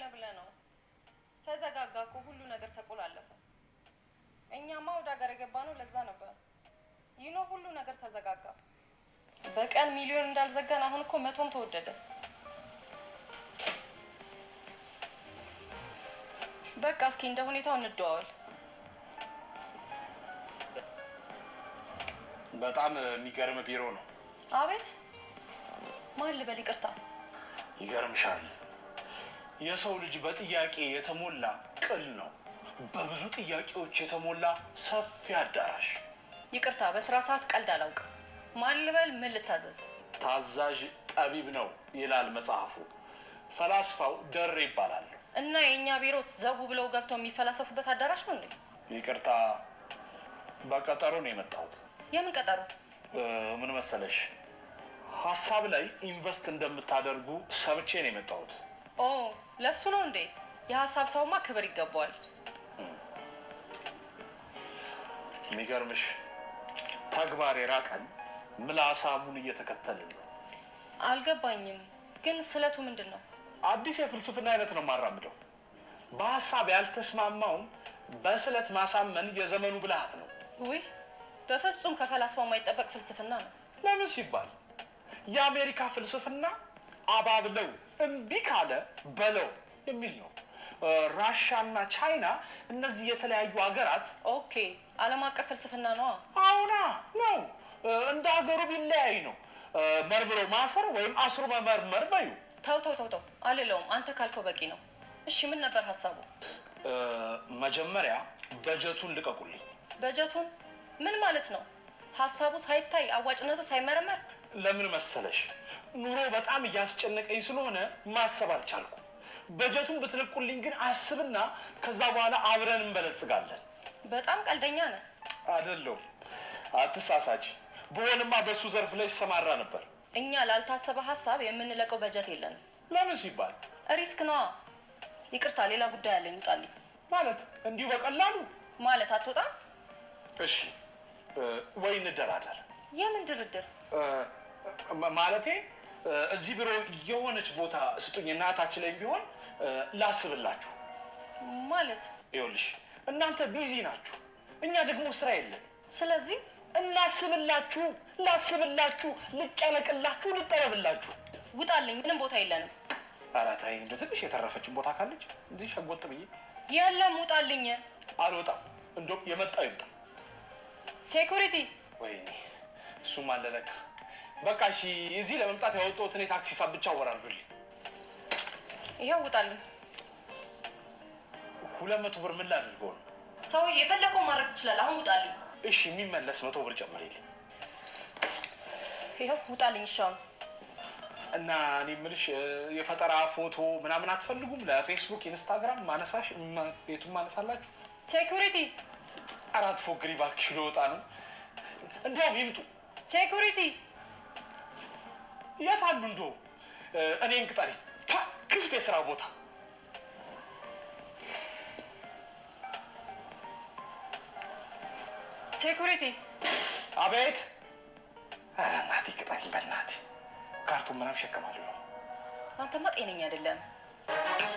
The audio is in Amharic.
አለ ብለህ ነው? ተዘጋጋ እኮ ሁሉ ነገር ተቆላለፈ። እኛማ ወደ ሀገር የገባነው ለዛ ነበር። ይኖ ሁሉ ነገር ተዘጋጋ። በቀን ሚሊዮን እንዳልዘጋን አሁን እኮ 100ም ተወደደ። በቃ እስኪ እንደ ሁኔታው እንደዋወል። በጣም የሚገርም ቢሮ ነው። አቤት ማን ልበል? ይቅርታ። ይገርምሻል፣ የሰው ልጅ በጥያቄ የተሞላ ቅል ነው። በብዙ ጥያቄዎች የተሞላ ሰፊ አዳራሽ። ይቅርታ፣ በስራ ሰዓት ቀልድ አላውቅም። ማን ልበል? ምን ልታዘዝ? ታዛዥ ጠቢብ ነው ይላል መጽሐፉ። ፈላስፋው ደሬ ይባላል። እና የእኛ ቢሮስ ዘው ብለው ገብተው የሚፈላሰፉበት አዳራሽ ነው እንዴ? ይቅርታ፣ በቀጠሮ ነው የመጣሁት። የምን ቀጠሮ? ምን መሰለሽ፣ ሀሳብ ላይ ኢንቨስት እንደምታደርጉ ሰምቼ ነው የመጣሁት። ኦ ለሱ ነው እንዴ? የሀሳብ ሰውማ ክብር ይገባዋል። የሚገርምሽ ተግባር የራቀን ምላሳሙን እየተከተልን ነው። አልገባኝም። ግን ስለቱ ምንድን ነው? አዲስ የፍልስፍና አይነት ነው የማራምደው። በሀሳብ ያልተስማማውን በስለት ማሳመን የዘመኑ ብልሃት ነው። ውይ በፍጹም ከፈላስፋው የማይጠበቅ ፍልስፍና ነው። ለምን ሲባል የአሜሪካ ፍልስፍና አባብለው እምቢ ካለ በለው የሚል ነው። ራሻና ቻይና እነዚህ የተለያዩ ሀገራት ኦኬ፣ ዓለም አቀፍ ፍልስፍና ነው። አሁና ነው እንደ ሀገሩ ቢለያይ ነው። መርምሮ ማሰር ወይም አስሮ መመርመር በዩ። ተው አልለውም። አንተ ካልከው በቂ ነው። እሺ ምን ነበር ሀሳቡ? መጀመሪያ በጀቱን ልቀቁልኝ። በጀቱን ምን ማለት ነው? ሀሳቡ ሳይታይ አዋጭነቱ ሳይመረመር? ለምን መሰለሽ፣ ኑሮ በጣም እያስጨነቀኝ ስለሆነ ማሰብ አልቻልኩ። በጀቱን ብትለቁልኝ ግን አስብና ከዛ በኋላ አብረን እንበለጽጋለን። በጣም ቀልደኛ ነህ። አይደለሁም፣ አትሳሳች። በሆንማ በሱ ዘርፍ ላይ ሰማራ ነበር። እኛ ላልታሰበ ሀሳብ የምንለቀው በጀት የለንም። ለምን ሲባል ሪስክ ነዋ። ይቅርታ፣ ሌላ ጉዳይ አለኝ። ውጣልኝ። ማለት እንዲሁ በቀላሉ ማለት አትወጣም? እሺ ወይ እንደራደር። የምን ድርድር? ማለቴ እዚህ ቢሮ የሆነች ቦታ ስጡኝ እና ታች ላይ ቢሆን ላስብላችሁ። ማለት ይኸውልሽ እናንተ ቢዚ ናችሁ፣ እኛ ደግሞ ስራ የለን። ስለዚህ እናስብላችሁ፣ ላስብላችሁ፣ ልጨነቅላችሁ፣ ልጠረብላችሁ። ውጣልኝ። ምንም ቦታ የለንም። ኧረ ተይ፣ እንደው ትንሽ የተረፈችን ቦታ ካለች እንዲህ ሸጎጥ ብዬ። የለም፣ ውጣልኝ። አልወጣም። እንደው የመጣው ይምጣ። ሴኩሪቲ። ወይኔ እሱም አለ ለካ። በቃ እሺ፣ እዚህ ለመምጣት ያወጣሁትን የታክሲ ሂሳብ ብቻ አወራርዱልኝ። ይኸው ውጣልኝ። 200 ብር ምን ላድርገው ነው? ሰውዬ የፈለከውን ማድረግ ትችላለህ። አሁን ውጣልኝ። እሺ፣ የሚመለስ 100 ብር ጨምሪልኝ። ይኸው ውጣልኝ። እሺ አሁን እና እኔ የምልሽ የፈጠራ ፎቶ ምናምን አትፈልጉም? ለፌስቡክ ኢንስታግራም ማነሳሽ ቤቱን ማነሳላችሁ? ሴኩሪቲ። አራት ፎግሪ እባክሽ፣ ልወጣ ነው። እንደውም ይምጡ። ሴኩሪቲ የት አሉ? እንደው እኔን ቅጠሪ። ክፍት የስራ ቦታ። ሴኩሪቲ። አቤት። ኧረ እናቴ ቅጠሪ በእናቴ። ካርቱን ምናምን ሸከማለሁ። አንተማ ጤነኛ አይደለም።